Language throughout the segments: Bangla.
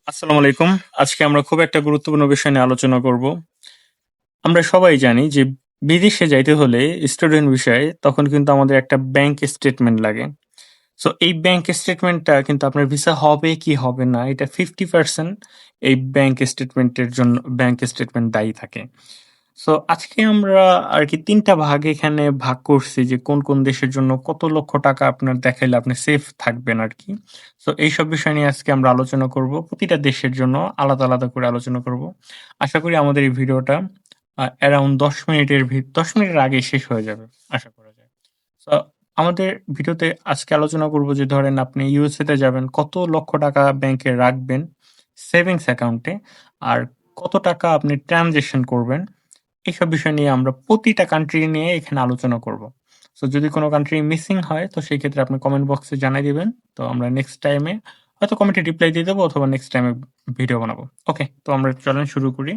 আসসালামু আলাইকুম। আজকে আমরা খুব একটা গুরুত্বপূর্ণ বিষয় নিয়ে আলোচনা করব। আমরা সবাই জানি যে বিদেশে যাইতে হলে স্টুডেন্ট ভিসায় তখন কিন্তু আমাদের একটা ব্যাংক স্টেটমেন্ট লাগে। সো এই ব্যাংক স্টেটমেন্টটা কিন্তু আপনার ভিসা হবে কি হবে না এটা 50% এই ব্যাংক স্টেটমেন্ট দায়ী থাকে। সো আজকে আমরা আরকি ৩ টা এখানে ভাগ করছি যে কোন দেশের জন্য কত লক্ষ টাকা আপনার দেখাইলে আপনি সেফ থাকবেন আরকি। সো এইসব বিষয় নিয়ে আজকে আমরা আলোচনা করব। প্রতিটা দেশের জন্য আলাদা করে আলোচনা করব। আশা করি আমাদের এই ভিডিওটা অ্যারাউন্ড ১০ মিনিটের আগেই শেষ হয়ে যাবে। আশা করা যায়। সো আমাদের ভিডিওতে আজকে আলোচনা করব যে ধরেন আপনি ইউএসএ তে যাবেন, কত লক্ষ টাকা ব্যাংকে রাখবেন সেভিংস অ্যাকাউন্টে, আর কত টাকা আপনি ট্রানজ্যাকশন করবেন এইসব বিষয় নিয়ে আমরা প্রতিটা কান্ট্রি নিয়ে এখানে আলোচনা করব। সো যদি কোনো কান্ট্রি মিসিং হয় তো সেই ক্ষেত্রে আপনি কমেন্ট বক্সে জানাই দিবেন। তো আমরা নেক্সট টাইমে হয়তো কমেন্টে রিপ্লাই দিয়ে দেবো অথবা নেক্সট টাইমে ভিডিও বানাবো। ওকে, তো আমরা চলেন শুরু করি।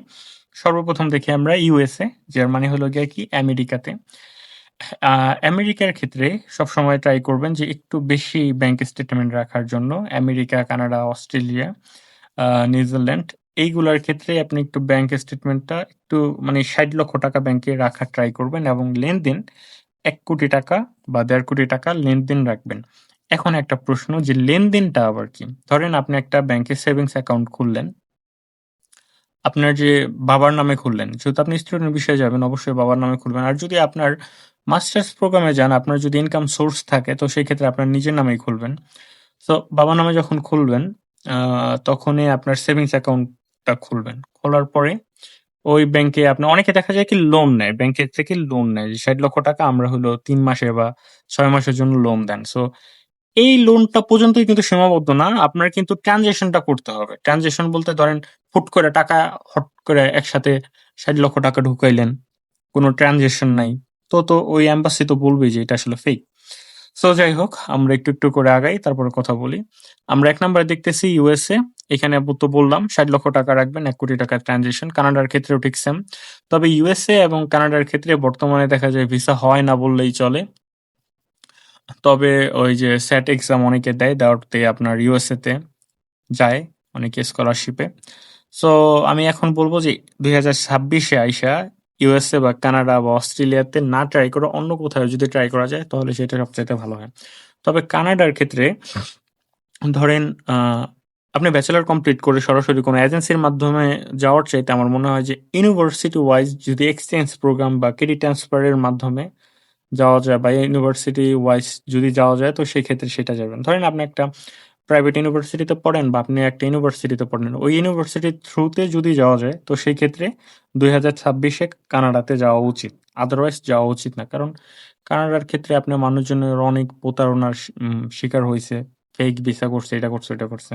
সর্বপ্রথম দেখি আমরা ইউএসএ, যার মানে হলো গিয়ে কি আমেরিকাতে। আমেরিকার ক্ষেত্রে সবসময় ট্রাই করবেন যে একটু বেশি ব্যাংক স্টেটমেন্ট রাখার জন্য। আমেরিকা, কানাডা, অস্ট্রেলিয়া, নিউজিল্যান্ড এইগুলার ক্ষেত্রে আপনি একটু ব্যাংক স্টেটমেন্টটা একটু মানে ৬০ লক্ষ টাকা ব্যাংকে রাখার ট্রাই করবেন এবং লেনদেন ৳১,০০,০০,০০০ বা ৳১,৫০,০০,০০০ লেনদেন রাখবেন। এখন একটা প্রশ্ন যে লেনদেনটা আবার কি? ধরেন আপনি একটা ব্যাংকে সেভিংস অ্যাকাউন্ট খুললেন। আপনার যে বাবার নামে খুললেন, যেহেতু আপনি স্টুডেন্ট ভিসায় যাবেন অবশ্যই বাবার নামে খুলবেন। আর যদি আপনার মাস্টার্স প্রোগ্রামে যান, আপনার যদি ইনকাম সোর্স থাকে তো সেই ক্ষেত্রে আপনার নিজের নামেই খুলবেন। সো বাবার নামে যখন খুলবেন আ তখনই আপনার সেভিংস অ্যাকাউন্টটা খুলবেন। খোলার পরে ওই ব্যাংকে আপনার অনেকে দেখা যায় কি লোন নেয়। ব্যাংকের থেকে লোন নেয়। যে ৳৬০,০০,০০০ আমরা হলো ৩ মাসে বা ৬ মাসের জন্য লোন দেন। সো এই লোনটা পর্যন্তই কিন্তু সীমাবদ্ধ না। আপনার কিন্তু ট্রান্সেকশনটা করতে হবে। ট্রান্সেকশন বলতে ধরেন হুট করে টাকা হট করে একসাথে ৳৬০,০০,০০০ ঢুকাইলেন। কোন ট্রান্সেকশন নাই। তো ওই এম্বাসি তো বলবেই যে এটা আসলে ফেক। সো যাই হোক, আমরা একটু করে আগাই, তারপরে কথা বলি। আমরা ১ নাম্বারে দেখতেছি ইউএসএ। এখানে তো বললাম ৳৬০,০০,০০০ রাখবেন, ৳১,০০,০০,০০০ ট্রান্সেকশন। কানাডার ক্ষেত্রেও ঠিক সেম। তবে ইউএসএ এবং কানাডার ক্ষেত্রে বর্তমানে দেখা যায় ভিসা হয় না বললেই চলে। তবে ওই যে স্যাট এক্সাম অনেকে দেয়, দেওয়াতে আপনার ইউএসএ তে যায় অনেকে স্কলারশিপে। সো আমি এখন বলব যে ২০২৬ এ আইসা ইউএসএ বা কানাডা বা অস্ট্রেলিয়াতে না ট্রাই করে অন্য কোথাও যদি ট্রাই করা যায় তাহলে সেটা সবচাইতে ভালো হয়। তবে কানাডার ক্ষেত্রে ধরেন আপনি ব্যাচেলর কমপ্লিট করে সরাসরি কোনো এজেন্সির মাধ্যমে যাওয়ার চাইতে আমার মনে হয় যে ইউনিভার্সিটি ওয়াইজ যদি এক্সচেঞ্জ প্রোগ্রাম বা ক্রেডিট ট্রান্সফার এর মাধ্যমে যাওয়া যায় বা ইউনিভার্সিটি ওয়াইজ যদি যাওয়া যায় তো সেক্ষেত্রে সেটা যাবেন। ধরেন আপনি একটা প্রাইভেট ইউনিভার্সিটিতে পড়েন বা আপনি একটা ইউনিভার্সিটিতে পড়েন। ওই ইউনিভার্সিটির থ্রুতে যদি যাওয়া যায় তো সেই ক্ষেত্রে ২০২৬ এ কানাডাতে যাওয়া উচিত। আদারওয়াইজ যাওয়া উচিত না। কারণ কানাডার ক্ষেত্রে আপনার মানুষজনের অনেক প্রতারণার শিকার হইছে। ফেক ভিসা করছে, এটা করছে, ওটা করছে।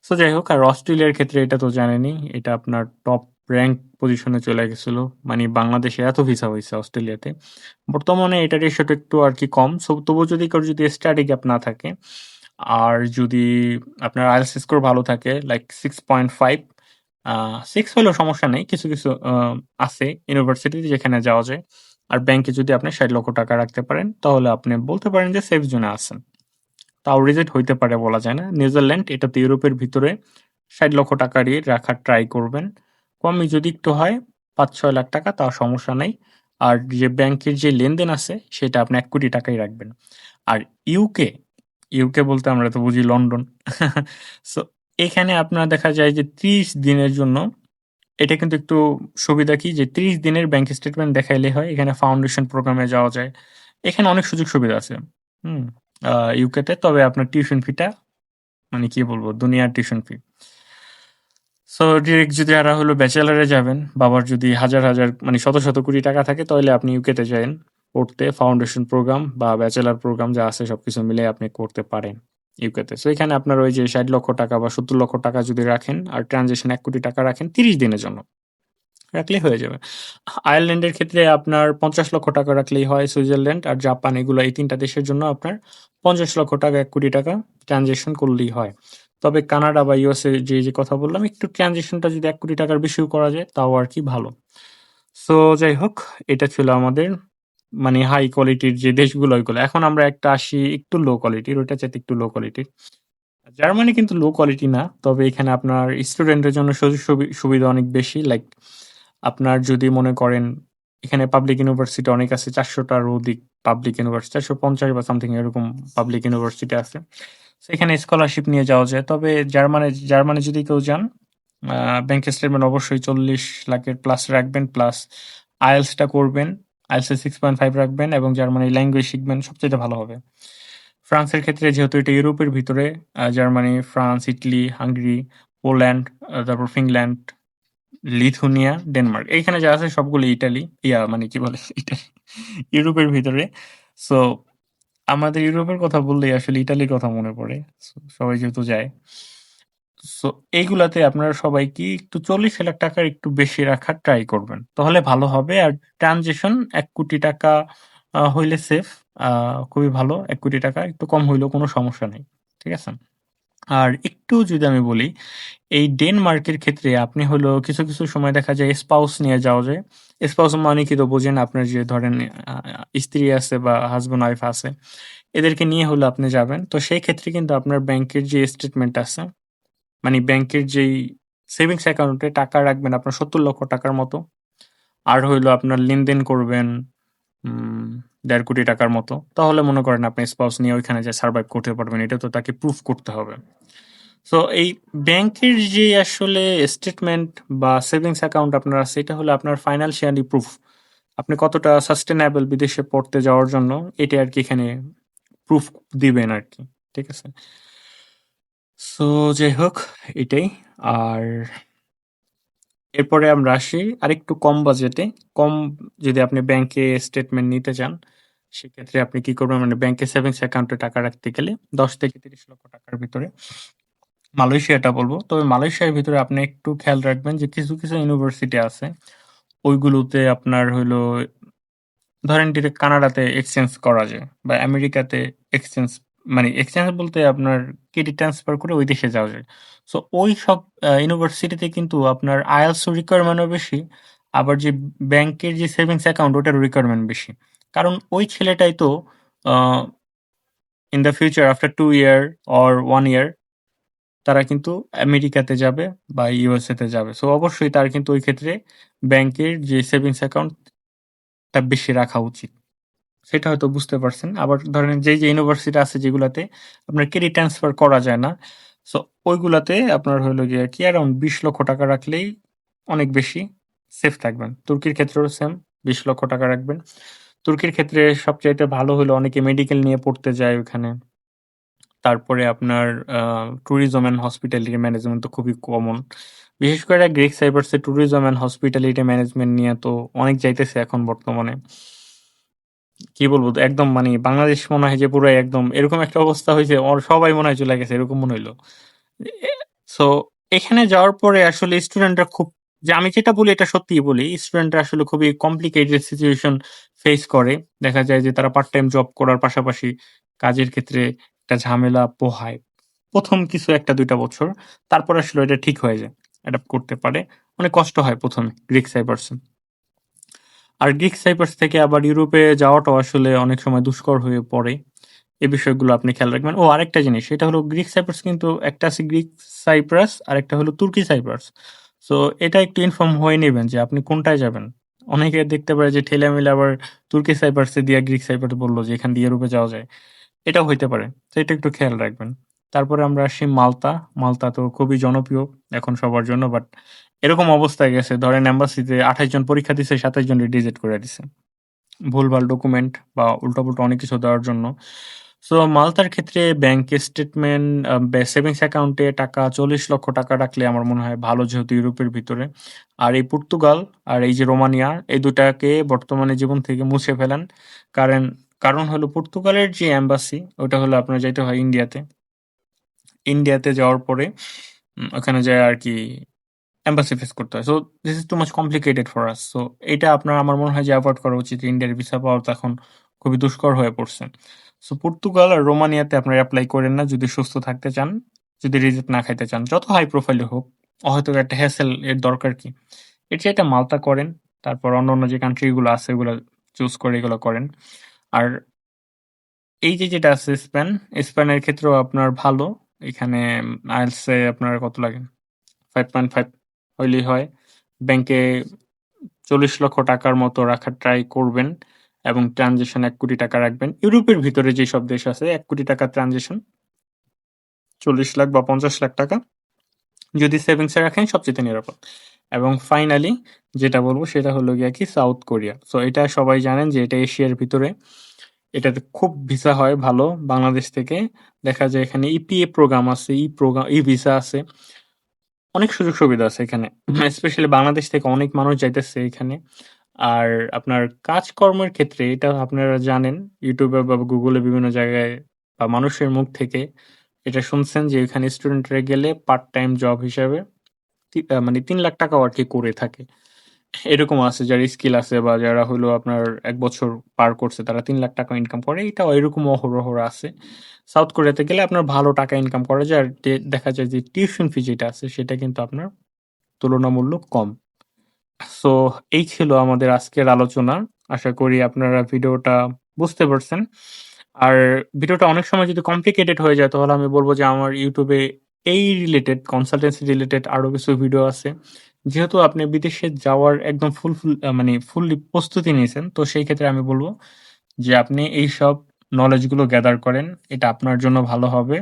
সো যাই হোক, আর অস্ট্রেলিয়ার ক্ষেত্রে এটা তো জানেনই। এটা আপনার টপ র‍্যাংক পজিশনে চলে গেছিল। মানে বাংলাদেশে এত ভিসা হইছে অস্ট্রেলিয়াতে। বর্তমানে এটার রেশিওটা একটু আরকি কম। সো তবুও যদি কারো যদি স্টাডি গ্যাপ না থাকে, আর যদি আপনার আইএলটিএস স্কোর ভালো থাকে লাইক 6.5, 6 হলেও সমস্যা নেই। কিছু আছে ইউনিভার্সিটি যেখানে যাওয়া যায়। আর ব্যাংকে যদি আপনি ৳৬০,০০,০০০ রাখতে পারেন তাহলে আপনি বলতে পারেন যে সেফ জোনে আছেন। তাও রিজেক্ট হইতে পারে বলা যায় না। নিউজিল্যান্ড এটা তো ইউরোপের ভিতরে ৳৬০,০০,০০০ রাখার ট্রাই করবেন। কমই যদি একটু হয় ৳৫-৬ লাখ তাও সমস্যা নাই। আর যে ব্যাংকের যে লেনদেন আছে সেটা আপনি ৳১,০০,০০,০০০ রাখবেন। আর ইউকে, ইউকে বলতে আমরা তো বুঝি লন্ডন। সো এখানে আপনার দেখা যায় যে ৩০ দিনের জন্য এটা কিন্তু একটু সুবিধা কি যে ৩০ দিনের ব্যাংক স্টেটমেন্ট দেখাইলে হয়। এখানে ফাউন্ডেশন প্রোগ্রামে যাওয়া যায়। এখানে অনেক সুযোগ সুবিধা আছে। হুম? ইউকেতে তবে আপনার টিউশন ফিটা মানে কি বলবো দুনিয়ার টিউশন ফি। সো ডিরেক্ট যদি যারা হলো ব্যাচেলরে যাবেন, বাবার যদি হাজার মানে শত কোটি টাকা থাকে তাহলে আপনি ইউকেতে যায়েন পড়তে। ফাউন্ডেশন প্রোগ্রাম বা ব্যাচেলর প্রোগ্রাম যা আছে সবকিছু মিলে আপনি করতে পারেন ইউকেতে। সো এখানে আপনার ওই যে ৳৬০,০০,০০০ বা ৳৭০,০০,০০০ যদি রাখেন আর ট্রানজিশন ৳১,০০,০০,০০০ রাখেন ৩০ দিনের জন্য। রাখলেই হয়ে যাবে। আয়ারল্যান্ডের ক্ষেত্রে আপনার ৳৫০,০০,০০০ রাখলেই হয়। সুইজারল্যান্ড আর জাপান এগুলো এই ৩ টা দেশের জন্য আপনার ৳৫০,০০,০০০, ৳১,০০,০০,০০০ ট্রান্সেকশন করলেই হয়। তবে কানাডা বা ইউএসএ যে কথা বললাম একটু ট্রান্সেকশনটা যদি ৳১,০০,০০,০০০ বেশিও করা যায় তাও আরকি ভালো। সো যাই হোক, এটা ছিল আমাদের মানে হাই কোয়ালিটির যে দেশগুলো ওইগুলো। এখন আমরা একটা আসি একটু লো কোয়ালিটির, ওইটার চাইতে একটু লো কোয়ালিটির। জার্মানি কিন্তু লো কোয়ালিটি না। তবে এখানে আপনার স্টুডেন্টের জন্য সুযোগ সুবিধা অনেক বেশি। লাইক আপনার যদি মনে করেন এখানে পাবলিক ইউনিভার্সিটি অনেক আছে, 400টারও অধিক পাবলিক ইউনিভার্সিটি, 450 বা সামথিং এরকম পাবলিক ইউনিভার্সিটি আছে। সেখানে স্কলারশিপ নিয়ে যাওয়া যায়। তবে জার্মানি যদি কেউ যান, ব্যাংক স্টেটমেন্ট অবশ্যই 40 লাখের প্লাস রাখবেন, প্লাস আইএলসটা করবেন, আইএলসে 6.5 রাখবেন এবং জার্মানি ল্যাঙ্গুয়েজ শিখবেন, সবচেয়ে ভালো হবে। ফ্রান্সের ক্ষেত্রে যেহেতু এটা ইউরোপের ভিতরে, Germany, France, Italy, Hungary, Poland, তারপর ফিনল্যান্ড, লিথুনিয়া, ডেনমার্ক, এইখানে যা আছে সবগুলো ইটালি, মানে কি বলে ইটালি, ইউরোপের ভিতরে। সো আমাদের ইউরোপের কথা বললেই আসলে ইটালির কথা মনে পড়ে। So, সবাই যেহেতু যায়, সো এইগুলাতে আপনারা সবাই কি একটু 40 লাখ টাকার একটু বেশি রাখার ট্রাই করবেন, তাহলে ভালো হবে। আর ট্রানজেকশন 1 কোটি টাকা হইলে সেফ, খুবই ভালো। 1 কোটি টাকা একটু কম হইলেও কোনো সমস্যা নেই, ঠিক আছে। আর একটু যদি আমি বলি, এই ডেনমার্কের ক্ষেত্রে আপনি হলো কিছু কিছু সময় দেখা যায় স্পাউস নিয়ে যাওয়া যায়। স্পাউস মানে কি তো বোঝেন, আপনার যে ধরেন স্ত্রী আছে বা হাজব্যান্ড ওয়াইফ আছে, এদেরকে নিয়ে হলো আপনি যাবেন। তো সেই ক্ষেত্রে কিন্তু আপনার ব্যাংকের যে স্টেটমেন্ট আছে, মানে ব্যাংকের যেই সেভিংস অ্যাকাউন্টে টাকা রাখবেন আপনার 70 লক্ষ টাকার মতো, আর হইলো আপনার লেনদেন করবেন 1.5 কোটি টাকার মতো, তাহলে মনে করেন আপনি স্পাউস নিয়ে ওইখানে যে সার্ভাইভ করতে পারবেন, এটা তো তাকে প্রুফ করতে হবে। সো এই ব্যাংকের যে আসলে স্টেটমেন্ট বা সেভিংস অ্যাকাউন্ট আপনার আছে, এটা হলো আপনার ফাইন্যান্সিয়ালি প্রুফ, আপনি কতটা সাস্টেনেবল বিদেশে পড়তে যাওয়ার জন্য, এটা আর কি এখানে প্রুফ দিবেন আর কি, ঠিক আছে। সো যাই হোক, এটাই। আর এরপরে আমরা আসি আরেকটু কম বাজেটে। কম, যদি আপনি ব্যাংকে স্টেটমেন্ট নিতে চান, সেক্ষেত্রে আপনি কি করবেন, মানে ব্যাংকে সেভিংস অ্যাকাউন্টে টাকা রাখতে গেলে 10 থেকে 30 লক্ষ টাকার ভিতরে মালয়েশিয়াটা বলবো। তবে মালয়েশিয়ার ভিতরে আপনি একটু খেয়াল রাখবেন যে কিছু কিছু ইউনিভার্সিটি আছে, ওইগুলোতে আপনার হলো ধরেন ডিরেক্ট কানাডাতে এক্সচেঞ্জ করা যায়, বা আমেরিকাতে এক্সচেঞ্জ, মানে এক্সচেঞ্জ বলতে আপনার ক্রেডিট ট্রান্সফার করে ওই দেশে যাওয়া যায়। সো ওই সব ইউনিভার্সিটিতে কিন্তু আপনার আইএলটিএস রিকোয়ারমেন্টও বেশি, আবার যে ব্যাংকের যে সেভিংস অ্যাকাউন্ট ওটার রিকোয়ারমেন্ট বেশি। কারণ ওই ছেলেটাই তো in the future after 2 year or 1 ইয়ার তারা কিন্তু আমেরিকাতে যাবে বা ইউএসএ তে যাবে। সো অবশ্যই তার কিন্তু ওই ক্ষেত্রে ব্যাংকের যে সেভিংস অ্যাকাউন্টটা বেশি রাখা উচিত। সেটা হয়তো বুঝতে পারছেন। আবার ধরেন যে ইউনিভার্সিটি আছে যেগুলাতে আপনার ক্রেডিট ট্রান্সফার করা যায় না, সো ওইগুলাতে আপনার হলো গিয়ে কি অ্যারাউন্ড 20 লক্ষ টাকা রাখলেই অনেক বেশি সেফ থাকবেন। তুর্কির ক্ষেত্রেও সেম, 20 লক্ষ টাকা রাখবেন। তুর্কির ক্ষেত্রে সবচাইতে ভালো হলো অনেকে মেডিকেল নিয়ে পড়তে যায় ওখানে। তারপরে আপনার ট্যুরিজম অ্যান্ড হসপিটালিটি ম্যানেজমেন্ট তো খুবই কমন। বিশেষ করে গ্রিক সাইপ্রাসে ট্যুরিজম অ্যান্ড হসপিটালিটি ম্যানেজমেন্ট নিয়ে তো অনেক যাইতেছে এখন বর্তমানে। কি বলবো, তো একদম মানে বাংলাদেশ মনে হয় যে পুরাই একদম এরকম একটা অবস্থা হয়েছে, ওর সবাই মনে হয় চলে গেছে, এরকম মনে হইলো। সো এখানে যাওয়ার পরে আসলে স্টুডেন্টরা খুব, যে আমি যেটা বলি এটা সত্যিই বলি, স্টুডেন্টরা আসলে খুবই কমপ্লিকেটেড সিচুয়েশন ফেস করে। দেখা যায় যে তারা পার্ট টাইম জব করার পাশাপাশি কাজের ক্ষেত্রে একটা ঝামেলা পোহায় প্রথম কিছু 1-2টা বছর। তারপর আসলে এটা ঠিক হয়ে যায়, অ্যাডাপ্ট করতে পারে। অনেক কষ্ট হয় প্রথমে গ্রিক সাইপ্রাসে। আর গ্রিক সাইপ্রাস থেকে আবার ইউরোপে যাওয়াটাও আসলে অনেক সময় দুষ্কর হয়ে পড়ে। এই বিষয়গুলো আপনি খেয়াল রাখবেন। ও আরেকটা জিনিস, সেটা হলো গ্রিক সাইপ্রাস কিন্তু একটা আছে গ্রিক সাইপ্রাস আর একটা হলো তুর্কি সাইপ্রাস। সো এটা একটু ইনফর্ম হয়ে নেবেন যে আপনি কোনটায় যাবেন। অনেকে দেখতে পারে যে ঠেলে মিলে আবার তুর্কি সাইপ্রাসে দিয়ে গ্রিক সাইপ্রাস বললো যে এখান দিয়ে ইউরোপে যাওয়া যায়, এটাও হইতে পারে। তো এটা একটু খেয়াল রাখবেন। তারপরে আমরা আসি মালতা। মালতা তো খুবই জনপ্রিয় এখন সবার জন্য, বাট এরকম অবস্থায় গেছে ধরেন এম্বাসিতে 28 জন পরীক্ষা দিছে, 27 জন রিজেক্ট করে দিছে ভুলভাল ডকুমেন্ট বা উল্টাপুল্টা অনেক কিছু দেওয়ার জন্য। সো মালতার ক্ষেত্রে ব্যাংক স্টেটমেন্ট, সেভিংস অ্যাকাউন্টে টাকা 40 লক্ষ টাকা রাখলে আমার মনে হয় ভালো, যেহেতু ইউরোপের ভিতরে। আর এই পর্তুগাল আর এই যে রোমানিয়া, এই দুটাকে বর্তমানে জীবন থেকে মুছে ফেলেন। কারণ কারণ হলো পর্তুগালের যে এম্বাসি, ওটা হলো আপনার যাইতে হয় ইন্ডিয়াতে। ইন্ডিয়াতে যাওয়ার পরে ওখানে যায় আর কি এম্বাসি ফেস করতে হয়। So this is too much complicated for us. So এটা আপনার আমার মনে হয় যে অ্যাভয়েড করা উচিত। ইন্ডিয়ার ভিসা পাওয়া তো এখন খুবই দুষ্কর হয়ে পড়ছে। সো পর্তুগাল আর রোমানিয়াতে আপনারা অ্যাপ্লাই করেন না যদি সুস্থ থাকতে চান, যদি রিজেক্ট না খাইতে চান, যত হাই প্রোফাইলে হোক। হয়তো একটা হ্যাসেল এর দরকার কি, এর চাইতে মালতা করেন। তারপর অন্য অন্য যে কান্ট্রিগুলো আছে ওগুলো চুজ করে এগুলো করেন। আর এই যে যেটা আছে স্পেনের ক্ষেত্রেও আপনার ভালো। এখানে আইএলটিএস আপনার কত লাগে? 5.5 হইলেই হয়। ব্যাংকে 40 লক্ষ টাকার মতো রাখার ট্রাই করবেন এবং ট্রানজেকশন 1 কোটি টাকা রাখবেন। ইউরোপের ভিতরে যেসব দেশ আছে 1 কোটি টাকার ট্রানজেকশন 40 লাখ বা 50 লাখ টাকা যদি সেভিংসে রাখেন সবচেয়ে নিরাপদ। এবং ফাইনালি যেটা বলবো সেটা হলো গিয়া কি সাউথ কোরিয়া। সো এটা সবাই জানেন যে এটা এশিয়ার ভিতরে। এটাতে খুব ভিসা হয় ভালো বাংলাদেশ থেকে। দেখা যায় এখানে ইপিএ প্রোগ্রাম আছে, ই ভিসা আছে। অনেক সুযোগ সুবিধা আছে এখানে। স্পেশালি বাংলাদেশ থেকে অনেক মানুষ যাইতেছে এখানে। আর আপনার কাজকর্মের ক্ষেত্রে এটা আপনারা জানেন ইউটিউবে বা গুগলে বিভিন্ন জায়গায় বা মানুষের মুখ থেকে এটা শুনছেন যে এখানে স্টুডেন্টরা গেলে পার্ট টাইম জব হিসাবে মানে 3 লাখ টাকাও আর কি করে থাকে। এরকম আছে যারা স্কিল আছে বা যারা হলো আপনার 1 বছর পার করছে তারা 3 লাখ টাকা ইনকাম করে। এটাও এরকম অহরহ আছে। সাউথ কোরিয়াতে গেলে আপনার ভালো টাকা ইনকাম করা যায়। আর দেখা যায় যে টিউশন ফি যেটা আছে সেটা কিন্তু আপনার তুলনামূলক কম। সো এই ছিল আমাদের আজকের আলোচনা। আশা করি আপনারা ভিডিওটা বুঝতে পারছেন। আর ভিডিওটা অনেক সময় যদি কমপ্লিকেটেড হয়ে যায় তাহলে আমি বলব যে আমার ইউটিউবে এই রিলেটেড কনসালটেন্সি রিলেটেড আরো কিছু ভিডিও আছে। যেহেতু আপনি বিদেশে যাওয়ার একদম মানে ফুললি প্রস্তুতি নিয়েছেন, তো সেই ক্ষেত্রে আমি বলব যে আপনি এইসব নলেজগুলো গ্যাদার করেন। এটা আপনার জন্য ভালো হবে।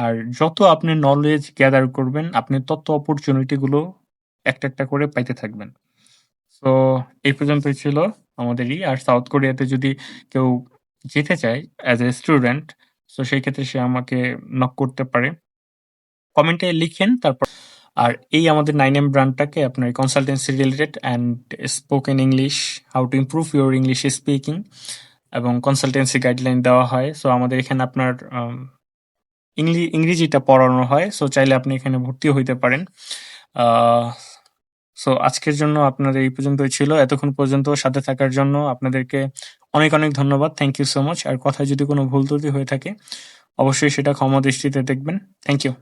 আর যত আপনি নলেজ গ্যাদার করবেন, আপনি তত অপরচুনিটি গুলো একটা করে পাইতে থাকবেন। সো এই পর্যন্তই ছিল আমাদেরই। আর সাউথ কোরিয়াতে যদি কেউ যেতে চায় অ্যাজ এ স্টুডেন্ট, সো সেই ক্ষেত্রে সে আমাকে নক করতে পারে। কমেন্টে লিখেন তারপর। আর এই আমাদের 9M ব্র্যান্ডটাকে আপনার consultancy related and spoken English, how to improve your English speaking এবং কনসালটেন্সি গাইডলাইন দেওয়া হয়। সো আমাদের এখানে আপনার ইংরেজিটা পড়ানো হয়। সো চাইলে আপনি এখানে ভর্তিও হইতে পারেন। সো আজকের জন্য আপনাদের এই পর্যন্তই ছিল। এতক্ষণ পর্যন্ত সাথে থাকার জন্য আপনাদেরকে অনেক অনেক ধন্যবাদ। Thank you so much. আর কথায় যদি কোনো ভুল ত্রুটি হয়ে থাকে অবশ্যই সেটা ক্ষমা দৃষ্টিতে দেখবেন। Thank you.